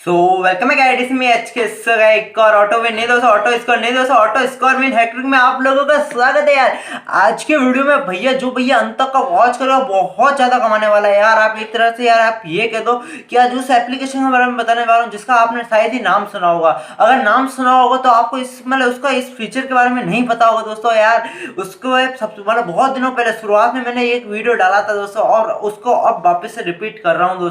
So welcome है guys में H के एक और ऑटो में नहीं दोस्तों ऑटो स्कोर में हैट्रिक में आप लोगों का स्वागत है यार। आज के वीडियो में भैया जो भैया अंत तक का वॉच करेगा बहुत ज्यादा कमाने वाला है यार। आप एक तरह से यार आप ये कह दो कि आज उस एप्लीकेशन के बारे में बताने वाला हूँ जिसका आपने शायद ही नाम सुना होगा। अगर नाम सुना होगा तो आपको इस मतलब उसका इस फीचर के बारे में नहीं पता होगा दोस्तों यार। उसको सब मतलब बहुत दिनों पहले शुरुआत में मैंने एक वीडियो डाला था दोस्तों और उसको अब वापस से रिपीट कर रहा हूँ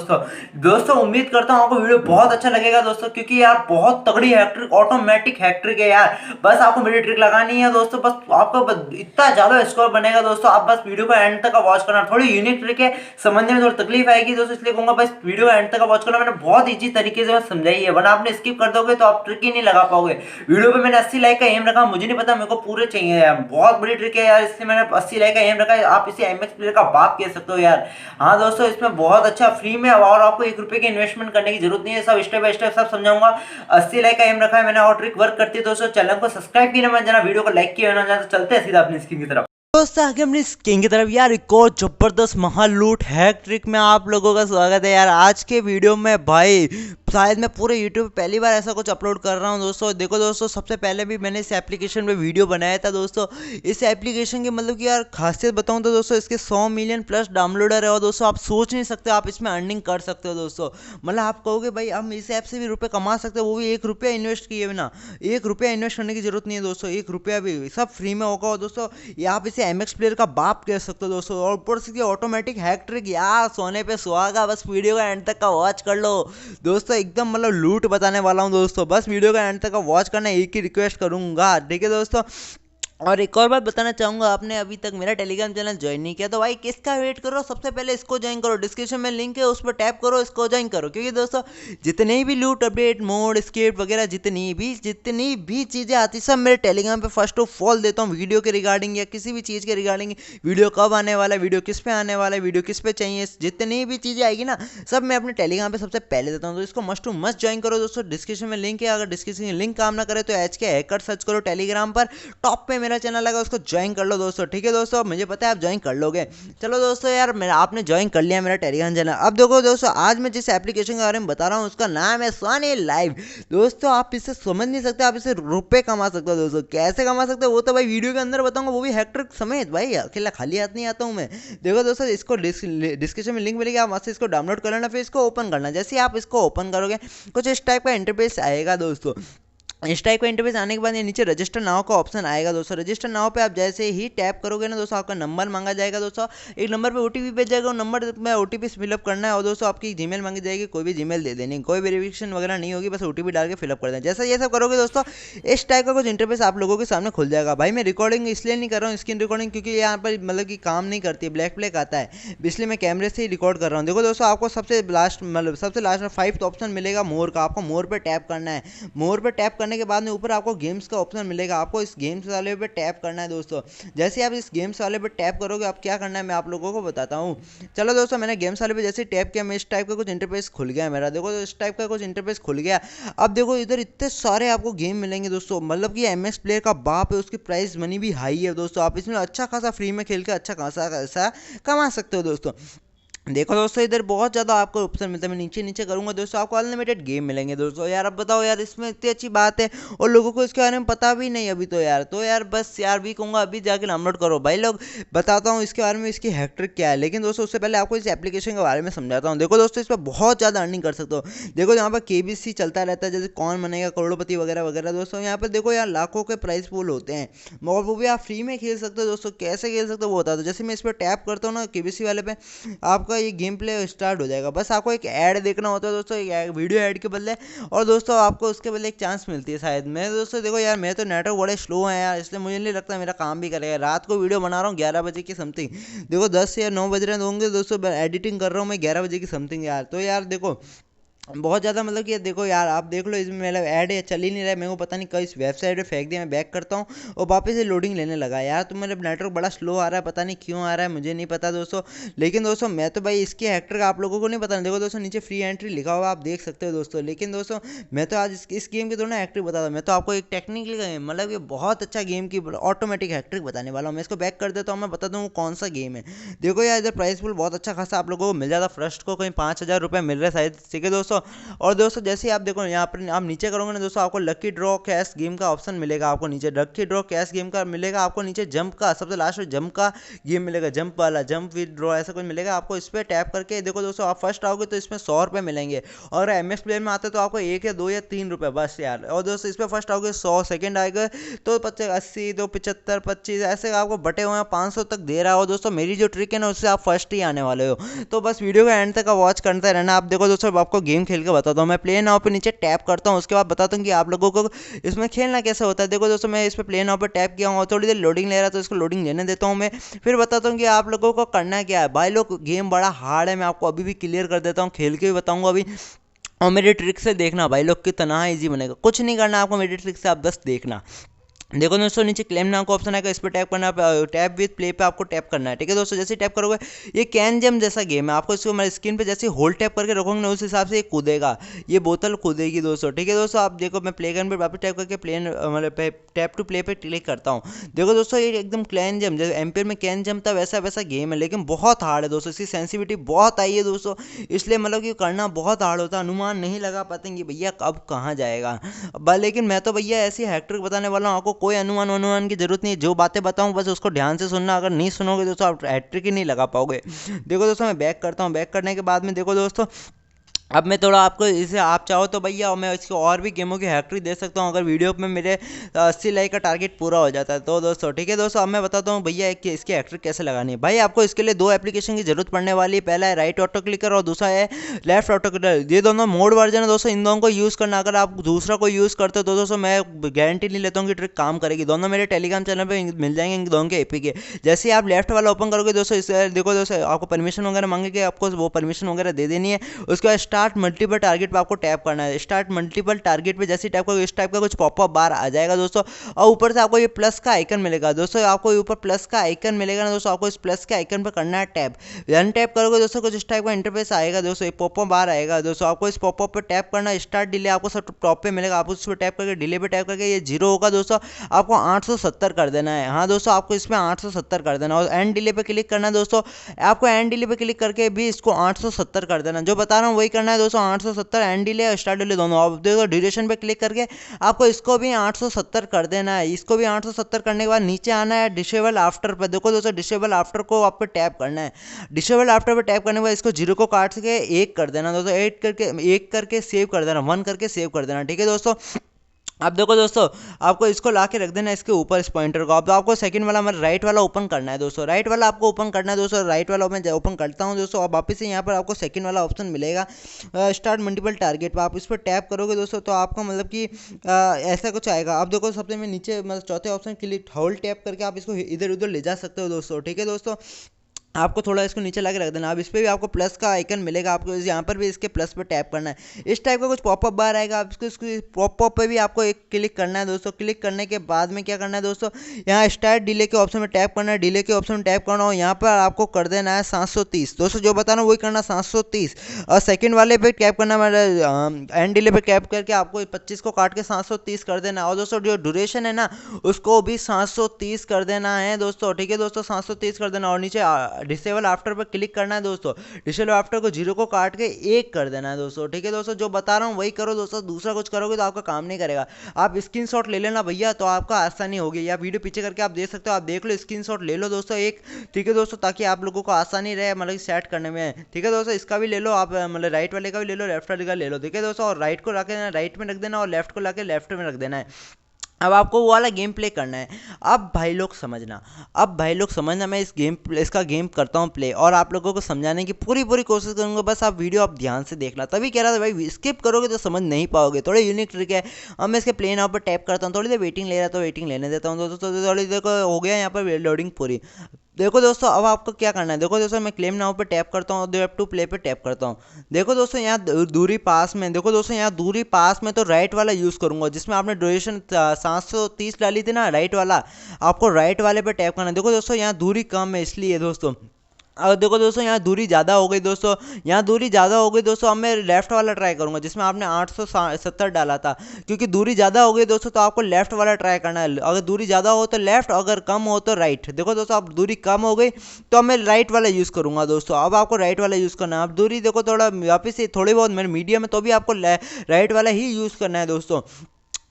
दोस्तों उम्मीद करता हूँ आपको वीडियो बहुत अच्छा लगेगा दोस्तों, क्योंकि यार बहुत तगड़ी हैट्रिक ऑटोमेटिक हैट्रिक है यार। बस आपको मेरी ट्रिक लगानी है दोस्तों, बस आपको इतना ज्यादा स्कोर बनेगा दोस्तों। आप बस वीडियो को एंड तक वॉच करना, थोड़ी यूनिक ट्रिक है, समझने में थोड़ी तकलीफ आएगी दोस्तों, इसलिए कहूंगा बस वीडियो को एंड तक वॉच करना। मैंने बहुत ईजी तरीके से समझाई है, वरना आपने स्किप कर दोगे तो आप ट्रिक ही नहीं लगा पाओगे। वीडियो पे मैंने 80 लाइक का एम रखा, मुझे नहीं पता मेरे को पूरे चाहिए यार, बहुत बड़ी ट्रिक है यार, इसलिए मैंने 80 लाइक का एम रखा है। आप इसे एमएक्स प्लेयर का बाप कह सकते हो यार। हाँ दोस्तों, इसमें बहुत अच्छा फ्री में और आपको 1 रुपए की इन्वेस्टमेंट करने की जरूरत नहीं है, सब स्टेप बाय स्टेप सब समझाऊंगा। 80 लाइक का एम रखा है मैंने और ट्रिक वर्क करती है दोस्तों। चैनल को सब्सक्राइब किया मत जाना, वीडियो को लाइक किया ना जाना। चलते हैं सीधा अपनी स्क्रीन की तरफ दोस्तों, आगे अपनी स्क्रीन की तरफ यार एक और जबरदस्त महा लूट हैक ट्रिक में आप लोगों का स्वागत है यार। आज के वीडियो में भाई शायद मैं पूरे यूट्यूब पे पहली बार ऐसा कुछ अपलोड कर रहा हूँ दोस्तों। देखो दोस्तों, सबसे पहले भी मैंने इस एप्लीकेशन पे वीडियो बनाया था दोस्तों। इस एप्लीकेशन की मतलब कि यार खासियत बताऊँ तो दोस्तों, इसके 100 मिलियन प्लस डाउनलोडर है और दोस्तों आप सोच नहीं सकते आप इसमें अर्निंग कर सकते हो दोस्तों। मतलब आप कहोगे भाई हम इस ऐप से भी रुपये कमा सकते हो, वो भी 1 रुपया इन्वेस्ट किए बिना। 1 रुपया इन्वेस्ट करने की जरूरत नहीं है दोस्तों, 1 रुपया भी सब फ्री में होगा दोस्तों। ये आप इसे एमएक्स प्लेयर का बाप कह सकते हो दोस्तों। और ऊपर से ऑटोमेटिक हैक ट्रिक यार, सोने पे सुहागा। बस वीडियो का एंड तक का वॉच कर लो दोस्तों, एकदम मतलब लूट बताने वाला हूँ दोस्तों। बस वीडियो का एंड तक का वॉच करना, एक ही रिक्वेस्ट करूंगा, ठीक है दोस्तों। और एक और बात बताना चाहूँगा, आपने अभी तक मेरा टेलीग्राम चैनल ज्वाइन नहीं किया तो भाई किसका वेट करो, सबसे पहले इसको ज्वाइन करो। डिस्क्रिप्शन में लिंक है, उस पर टैप करो, इसको ज्वाइन करो। क्योंकि दोस्तों जितने भी लूट अपडेट मोड स्क्रिप्ट वगैरह जितनी भी चीज़ें आती सब मेरे टेलीग्राम पे फर्स्ट ऑफ ऑल देता हूँ, वीडियो के रिगार्डिंग या किसी भी चीज़ के रिगार्डिंग। वीडियो कब आने वाला है, वीडियो किस पे आने वाला है, वीडियो किस पे चाहिए, जितनी भी चीज़ें आएगी ना सब मैं अपने टेलीग्राम पे सबसे पहले देता हूँ। तो इसको मस्ट टू मस्ट ज्वाइन करो दोस्तों। डिस्क्रिप्शन में लिंक है, अगर डिस्क्रिप्शन में लिंक काम ना करे तो एच के हैकर सर्च करो टेलीग्राम पर, टॉप पे मेरा चैनल लगा, उसको ज्वाइन कर लो दोस्तों, ठीक है दोस्तों। मुझे पता है आप ज्वाइन कर लोगे। चलो दोस्तों यार, मेरा आपने ज्वाइन कर लिया मेरा टेलीग्राम चैनल। अब देखो दोस्तों, आज मैं जिस एप्लीकेशन के बारे में बता रहा हूँ उसका नाम है सोनी लाइव दोस्तों। आप इससे समझ नहीं सकते, आप इससे रुपए कमा सकते हो दोस्तों। कैसे कमा सकते हो वो तो भाई वीडियो के अंदर बताऊंगा, वो भी हैक ट्रिक समेत। भाई अकेला खाली हाथ नहीं आता हूँ मैं। देखो दोस्तों, इसको डिस्क्रिप्शन में लिंक मिलेगी, आप वहाँ से इसको डाउनलोड कर लेना, फिर इसको ओपन करना। जैसे आप इसको ओपन करोगे कुछ इस टाइप का इंटरफेस आएगा दोस्तों। इस टाइप का इंटरफेस आने के बाद ये नीचे रजिस्टर नाउ का ऑप्शन आएगा दोस्तों। रजिस्टर नाउ पे आप जैसे ही टैप करोगे ना दोस्तों, आपका नंबर मांगा जाएगा दोस्तों। एक नंबर पे ओटीपी भेज जाएगा, वो नंबर में ओटीपी फिलअप करना है। और दोस्तों आपकी जीमेल मांगी जाएगी, कोई भी जीमेल दे देनी, कोई वेरिफिकेशन वगैरह नहीं होगी, बस ओटीपी डाल के फिलअप कर देना। जैसा ये सब करोगे दोस्तों, इस टाइप का कुछ इंटरफेस आप लोगों के सामने खुल जाएगा। भाई मैं रिकॉर्डिंग इसलिए नहीं कर रहा हूँ, स्क्रीन रिकॉर्डिंग, क्योंकि यहाँ पर मतलब कि काम नहीं करती है, ब्लैक आता है, इसलिए मैं कैमरे से ही रिकॉर्ड कर रहा हूँ। देखो दोस्तों, आपको सबसे लास्ट में 5th ऑप्शन मिलेगा मोर का, आपको मोर पे टैप करना है। मोर पे टैप करने के बाद में ऊपर आपको गेम्स का ऑप्शन मिलेगा, आपको इस गेम्स वाले पे टैप करना है दोस्तों। जैसे आप इस गेम्स वाले पे टैप करोगे, आप क्या करना है मैं आप लोगों को बताता हूँ। चलो दोस्तों, मैंने गेम्स वाले पे जैसे टैप किया, मैं इस टाइप का कुछ इंटरफेस खुल गया मेरा। देखो तो इस टाइप का कुछ इंटरफेस खुल गया। अब देखो इधर इतने सारे आपको गेम मिलेंगे दोस्तों, मतलब कि एमएक्स प्लेयर का बाप है, उसकी प्राइस मनी भी हाई है दोस्तों। आप इसमें अच्छा खासा फ्री में खेल के अच्छा खासा पैसा कमा सकते हो दोस्तों। देखो दोस्तों, इधर बहुत ज़्यादा आपको ऑप्शन मिलता है। मैं नीचे नीचे करूंगा दोस्तों, आपको अनलिमिटेड गेम मिलेंगे दोस्तों। यार अब बताओ यार, इसमें इतनी अच्छी बात है और लोगों को इसके बारे में पता भी नहीं अभी तो यार बस यार भी कहूँगा अभी जाके डाउनलोड करो भाई लोग। बताता हूँ इसके बारे में, इसकी हैक ट्रिक क्या है। लेकिन दोस्तों उससे पहले आपको इस एप्लीकेशन के बारे में समझाता हूँ। देखो दोस्तों, इस पर बहुत ज़्यादा अर्निंग कर सकते हो। देखो यहाँ पर केबीसी चलता रहता है, जैसे कौन बनेगा करोड़पति वगैरह वगैरह दोस्तों। यहाँ पर देखो यार लाखों के प्राइस पूल होते हैं, और वो भी आप फ्री में खेल सकते हो दोस्तों। कैसे खेल सकते हो वो बता दो। जैसे मैं इस पर टैप करता हूँ ना केबीसी वाले पे, आपका ये गेम प्ले स्टार्ट हो जाएगा। बस आपको एक ऐड देखना होता है दोस्तों, एक वीडियो ऐड के बदले, और दोस्तों आपको उसके बदले एक चांस मिलती है शायद। मैं दोस्तों देखो यार, मेरे तो नेटवर्क बड़े स्लो है यार, इसलिए मुझे नहीं लगता मेरा काम भी करेगा। रात को वीडियो बना रहा हूँ 11 बजे की समथिंग, देखो 10 या 9 बज रहे होंगे दोस्तों, एडिटिंग कर रहा हूँ मैं 11 बजे की समथिंग यार। तो यार देखो बहुत ज़्यादा मतलब कि देखो यार, आप देख लो इसमें मेरा ऐड है चल ही नहीं रहा है। मेरे को पता नहीं कल इस वेबसाइट पे फेंक दिया। मैं बैक करता हूँ और वापस से लोडिंग लेने लगा यार। तो मेरा नेटवर्क बड़ा स्लो आ रहा है, पता नहीं क्यों आ रहा है, मुझे नहीं पता दोस्तों। लेकिन दोस्तों मैं तो भाई इसके हैकर का आप लोगों को नहीं पता। देखो दोस्तों नीचे फ्री एंट्री लिखा हुआ आप देख सकते हो दोस्तों। लेकिन दोस्तों मैं तो आज इस गेम की थोड़ा हैक्ट्रिक बता मैं तो आपको एक टेक्निकली मतलब ये बहुत अच्छा गेम की ऑटोमेटिक हैक्ट्रिक बताने वाला हूँ। मैं इसको बैक कर देता हूँ, मैं बता दूँ कौन सा गेम है। देखो यार, इधर प्राइस पुल बहुत अच्छा खासा आप लोगों को मिल जाता। फर्स्ट को कहीं 5,000 रुपये मिल रहा है शायद, ठीक है दोस्तों। और दोस्तों जैसे ही आप देखो यहाँ पर आप नीचे करोगे ना दोस्तों, आपको लकी ड्रॉ कैश गेम का ऑप्शन मिलेगा, आपको नीचे लकी ड्रॉ कैश गेम का मिलेगा, आपको नीचे जंप का सबसे लास्ट में जंप का गेम मिलेगा, जंप वाला जंप विद ड्रॉ ऐसा कुछ मिलेगा आपको। इस पर टैप करके देखो दोस्तों, आप फर्स्ट आओगे तो इसमें 100 रुपये मिलेंगे, और MS प्लेयर में आते तो आपको 1 या 2 या 3 रुपये बस यार। और दोस्तों इस पर फर्स्ट आओगे 100, सेकंड आएगा तो 80, तो 75, 25 ऐसे आपको बटे हुए 500 तक दे रहा हो दोस्तों। मेरी जो ट्रिक है ना उससे आप फर्स्ट ही आने वाले हो, तो बस वीडियो का एंड तक का वॉच करते रहना। आप देखो दोस्तों आपको गेम खेल के बताता हूँ, मैं प्ले नाउ पे नीचे टैप करता हूँ, उसके बाद बताता हूँ कि आप लोगों को इसमें खेलना कैसे होता है। देखो दोस्तों मैं इस पर प्ले नाउ पे टैप किया हूँ, थोड़ी देर लोडिंग ले रहा है तो इसको लोडिंग लेने देता हूँ मैं, फिर बताता हूँ कि आप लोगों को करना क्या है। भाई लोग गेम बड़ा हार्ड है, मैं आपको अभी भी क्लियर कर देता हूँ, खेल के भी बताऊँगा अभी, और मेरी ट्रिक से देखना भाई लोग कितना ईजी बनेगा। कुछ नहीं करना आपको मेरी ट्रिक से, आप बस देखना। देखो दोस्तों नीचे क्लेम नाम का ऑप्शन आएगा, इस पर टैप करना, टैप विद प्ले पे आपको टैप करना है, ठीक है दोस्तों। जैसे टैप करोगे ये कैन जम जैसा गेम है, आपको इसको मेरे स्क्रीन पे जैसे होल्ड टैप करके रखोगे ना उस हिसाब से ये कूदेगा, ये बोतल कूदेगी दोस्तों, ठीक है दोस्तों। आप देखो मैं प्ले गन पे वापस टैप करके प्लेन मतलब टैप टू प्ले पे क्लिक करता हूँ। देखो दोस्तों ये एकदम कैन जम जैसे एम्पियर में कैन जम था वैसा वैसा गेम है, लेकिन बहुत हार्ड है दोस्तों, इसकी सेंसिटिविटी बहुत आई है दोस्तों, इसलिए मतलब कि करना बहुत हार्ड होता है, अनुमान नहीं लगा पातेंगे भैया कब कहाँ जाएगा। लेकिन मैं तो भैया ऐसी हैक्ट्रिक बताने वाला हूँ, आपको कोई अनुमान की जरूरत नहीं, जो बातें बताऊं बस उसको ध्यान से सुनना, अगर नहीं सुनोगे दोस्तों आप हैट्रिक ही नहीं लगा पाओगे। देखो दोस्तों मैं बैक करता हूँ, बैक करने के बाद में देखो दोस्तों अब मैं थोड़ा आपको इसे आप चाहो तो भैया मैं इसको और भी गेमों की हैक्ट्री दे सकता हूँ, अगर वीडियो में मेरे 80 लाइक का टारगेट पूरा हो जाता है तो दोस्तों, ठीक है दोस्तों। अब मैं बताता हूँ भैया कि इसकी हैक्ट्री कैसे लगानी है। भाई आपको इसके लिए 2 एप्लीकेशन की जरूरत पड़ने वाली है, पहला है राइट ऑटो क्लिकर और दूसरा है लेफ्ट ऑटो क्लिकर। ये दोनों मोड वर्जन है दोस्तों, इन दोनों को यूज़ करना। अगर आप दूसरा को यूज़ करते हो तो दोस्तों मैं गारंटी नहीं लेता हूँ कि ट्रिक काम करेगी। दोनों मेरे टेलीग्राम चैनल पर मिल जाएंगे इन दोनों के APK। जैसे ही आप लेफ्ट वाला ओपन करोगे दोस्तों, इस देखो दोस्तों आपको परमिशन वगैरह मांगेंगे, आपको वो परमिशन वगैरह दे देनी है। उसके बाद स्टार्ट मल्टीपल टारगेट पे आपको टैप करना है। स्टार्ट मल्टीपल टारगेट पे जैसे टैप करोगे इस टाइप का कुछ पॉपअप बार आ जाएगा दोस्तों, और ऊपर से आपको ये प्लस का आइकन मिलेगा दोस्तों, आपको ऊपर प्लस का आइकन मिलेगा ना दोस्तों, आपको इस प्लस के आइकन पर करना है टैप। रन टैप करोगे दोस्तों कुछ इस टाइप का इंटरफेस आएगा दोस्तों, एक पॉपअप बार आएगा दोस्तों, आपको इस पॉपअप पे टैप करना। स्टार्ट डिले आपको सब टॉप पे मिलेगा, आप उस पर टैप करके डिले पे टैप करके ये 0 होगा दोस्तों, आपको 870 कर देना है। हाँ दोस्तों आपको इसमें 870 कर देना, और एंड डिले पे क्लिक करना है दोस्तों, आपको एंड डिले पे क्लिक करके भी इसको 870 कर देना। जो बता रहा हूँ वही करना है दोस्तों, 870 एंड डिले और स्टार्ट डिले दोनों। आप देखो ड्यूरेशन पे क्लिक करके आपको इसको भी 870 कर देना है। इसको भी 870 करने के बाद नीचे आना है डिसेबल आफ्टर पर। देखो दोस्तों डिसेबल आफ्टर को आपको टैप करना है। डिसेबल आफ्टर पर टैप करने के बाद इसको 0 को काट के 1 कर देना दोस्तों, 1 करके सेव कर देना, 1 करके सेव कर देना, ठीक है दोस्तों। अब देखो दोस्तों आपको इसको ला के रख देना है इसके ऊपर इस पॉइंटर को। अब आपको सेकंड वाला मतलब राइट वाला ओपन करना है दोस्तों, राइट वाला आपको ओपन करना है दोस्तों। राइट वाला मैं ओपन करता हूं दोस्तों, अब वापस से यहाँ पर आपको सेकंड वाला ऑप्शन मिलेगा स्टार्ट मल्टीपल टारगेट पर। आप इस पर टैप करोगे दोस्तों तो आपका मतलब कि ऐसा कुछ आएगा। अब देखो सबसे में नीचे मतलब चौथे ऑप्शन क्लिक होल्ड टैप करके आप इसको इधर उधर ले जा सकते हो दोस्तों, ठीक है दोस्तों। आपको थोड़ा इसको नीचे ला के रख देना। अब इस पर भी आपको प्लस का आइकन मिलेगा, आपको यहाँ पर भी इसके प्लस पे टैप करना है। इस टाइप का कुछ पॉपअप बार आएगा, आप इसको पॉपअप पे भी आपको एक क्लिक करना है दोस्तों। क्लिक करने के बाद में क्या करना है दोस्तों, यहाँ स्टार्ट डिले के ऑप्शन में टैप करना है, डिले के ऑप्शन में टैप करना हो, यहाँ पर आपको कर देना है 730 दोस्तों, जो बता रहा हूँ वही करना 730। और सेकंड वाले पे टैप करना मतलब एंड डिले पे टैप करके आपको 25 को काट के 730 कर देना। और दोस्तों जो ड्यूरेशन है ना उसको भी 730 कर देना है दोस्तों, ठीक है दोस्तों 730 कर देना। और नीचे डिसेबल आफ्टर क्लिक करना है दोस्तों, डिसेबल आफ्टर को 0 को काट के 1 कर देना है दोस्तों, ठीक है दोस्तों। जो बता रहा हूँ वही करो दोस्तों, दूसरा कुछ करोगे तो आपका काम नहीं करेगा। आप स्क्रीनशॉट ले लेना भैया तो आपका आसानी होगी, या वीडियो पीछे करके आप देख सकते हो, आप देख लो स्क्रीनशॉट ले लो दोस्तों एक, ठीक है दोस्तों, ताकि आप लोगों को आसानी रहे मतलब सेट करने में, ठीक है दोस्तों। इसका भी ले लो आप, मतलब राइट वाले का भी ले लो, लेफ्ट वाले का ले लो, ठीक है दोस्तों। और राइट को लाके राइट में रख देना और लेफ्ट को लाके लेफ्ट में रख देना है। अब आपको वो वाला गेम प्ले करना है। अब भाई लोग समझना, मैं इसका गेम करता हूँ प्ले, और आप लोगों को समझाने की पूरी कोशिश करूँगा। बस आप वीडियो आप ध्यान से देखना, तभी कह रहा था भाई स्किप करोगे तो समझ नहीं पाओगे, थोड़े यूनिक ट्रिक है। अब मैं इसके प्ले नाउ पर टैप करता हूँ, थोड़ी देर वेटिंग ले रहा तो वेटिंग लेने देता हूँ दोस्तों, थोड़ी देर को हो गया यहाँ पर लोडिंग पूरी। देखो दोस्तों अब आपको क्या करना है, देखो दोस्तों मैं क्लेम नाउ पे टैप करता हूँ, लेफ्ट टू प्ले पे टैप करता हूँ। देखो दोस्तों यहाँ दूरी पास में, देखो दोस्तों यहाँ दूरी पास में तो राइट वाला यूज़ करूँगा, जिसमें आपने ड्यूरेशन 730 डाली थी ना, राइट वाला, आपको राइट वाले पे टैप करना है। देखो दोस्तों यहाँ दूरी कम है इसलिए दोस्तों, अब देखो दोस्तों यहाँ दूरी ज़्यादा हो गई दोस्तों, यहाँ दूरी ज़्यादा हो गई दोस्तों। अब मैं लेफ्ट वाला ट्राई करूँगा जिसमें आपने 870 डाला था, क्योंकि दूरी ज़्यादा हो गई दोस्तों तो आपको लेफ्ट वाला ट्राई करना है। अगर दूरी ज़्यादा हो तो लेफ्ट, अगर कम हो तो राइट। देखो दोस्तों अब दूरी कम हो गई तो अब मैं राइट वाला यूज़ करूँगा दोस्तों। अब आपको राइट वाला यूज़ करना है। अब दूरी देखो थोड़ा वापस से थोड़ी बहुत मेरे मीडियम है तो भी आपको राइट वाला ही यूज़ करना है दोस्तों।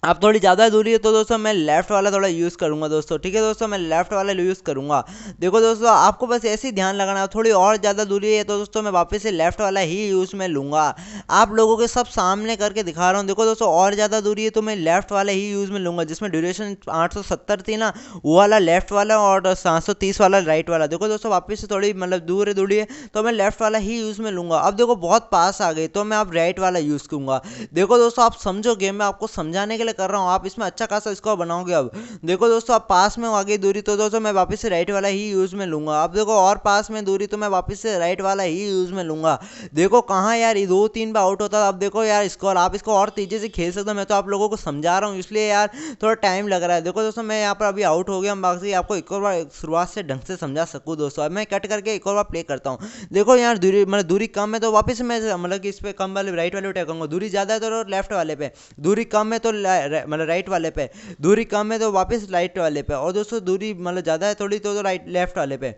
अब थोड़ी ज़्यादा दूरी है तो दोस्तों मैं लेफ़्ट वाला थोड़ा यूज़ करूँगा दोस्तों। ठीक है दोस्तों, मैं लेफ़्ट वाला यूज़ करूँगा। देखो दोस्तों आपको बस ऐसे ही ध्यान लगाना है। थोड़ी और ज़्यादा दूरी है तो दोस्तों मैं वापस से लेफ़्ट वाला ही यूज़ में लूँगा। आप लोगों के सब सामने करके दिखा रहा हूँ। देखो दोस्तों और ज़्यादा दूरी है तो मैं लेफ़्ट वाला ही यूज़ में लूँगा, जिसमें ड्यूरेशन 870 थी ना, वो वाला लेफ़्ट वाला और 730 वाला राइट वाला। देखो दोस्तों वापस से थोड़ी मतलब दूरी है तो मैं लेफ़्ट वाला ही यूज़ में लूँगा। अब देखो बहुत पास आ गई तो मैं अब राइट वाला यूज़ करूँगा। देखो दोस्तों आप समझो, गेम में आपको समझाने के लिए कर रहा हूँ, आप इसमें अच्छा खासा स्कोर बनाओगे। अब देखो दोस्तों आप पास में आगे दूरी तो दोस्तों मैं वापस से राइट वाला ही यूज में लूंगा। अब देखो और पास में दूरी तो मैं वापस से राइट वाला ही यूज में लूंगा। देखो कहाँ यार ये 2-3 बार आउट होता है। अब देखो यार स्कोर, आप इसको और तेजी से खेल सकते हो। मैं तो आप लोगों को समझा रहा हूँ इसलिए यार थोड़ा टाइम लग रहा है। देखो दोस्तों मैं यहाँ पर अभी आउट हो गया, बाकी आपको एक और बार शुरुआत से ढंग से समझा सकूँ दोस्तों। अब मैं कट करके एक और बार प्ले करता हूँ। देखो यार दूरी मतलब दूरी कम है तो वापस मैं मतलब कि इस पे कम वाले राइट वाले उठा करूँगा। दूरी ज़्यादा है तो लेफ्ट वाले पे, दूरी कम है तो मतलब राइट वाले पे, दूरी कम है तो वापस राइट वाले पे, और दोस्तों दूरी मतलब ज़्यादा है थोड़ी तो राइट लेफ्ट वाले पे।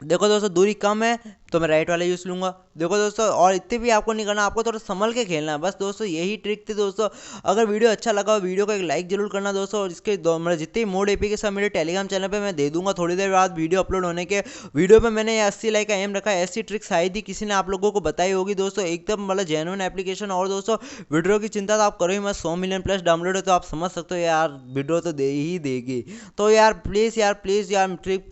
देखो दोस्तों दूरी कम है तो मैं राइट वाला यूज़ लूँगा। देखो दोस्तों और इतने भी आपको नहीं करना, आपको थोड़ा संभल के खेलना है बस दोस्तों, यही ट्रिक थी दोस्तों। अगर वीडियो अच्छा लगा हो वीडियो को एक लाइक जरूर करना दोस्तों। और इसके मतलब जितने मोड एपी के सब मेरे टेलीग्राम चैनल पे मैं दे दूंगा थोड़ी देर बाद वीडियो अपलोड होने के। वीडियो पे मैंने 80 लाइक का एम रखा है। ऐसी ट्रिक्स आई थी किसी ने आप लोगों को बताई होगी दोस्तों, एकदम मतलब जेन्युइन एप्लीकेशन। और दोस्तों वीडियो की चिंता तो आप करो ही मत, 100 मिलियन प्लस डाउनलोड है तो आप समझ सकते हो यार वीडियो तो दे ही देगी। तो यार प्लीज़ यार ट्रिक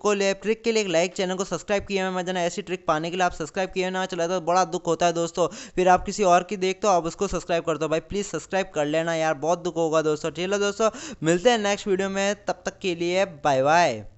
के लिए एक लाइक, चैनल को सब्सक्राइब किया मैं जाना। ऐसी ट्रिक पाने के लिए आप सब्सक्राइब किए ना चला तो बड़ा दुख होता है दोस्तों। फिर आप किसी और की देखते हो आप उसको सब्सक्राइब करते हो, भाई प्लीज़ सब्सक्राइब कर लेना यार, बहुत दुख होगा दोस्तों। चलो दोस्तों मिलते हैं नेक्स्ट वीडियो में, तब तक के लिए बाय बाय।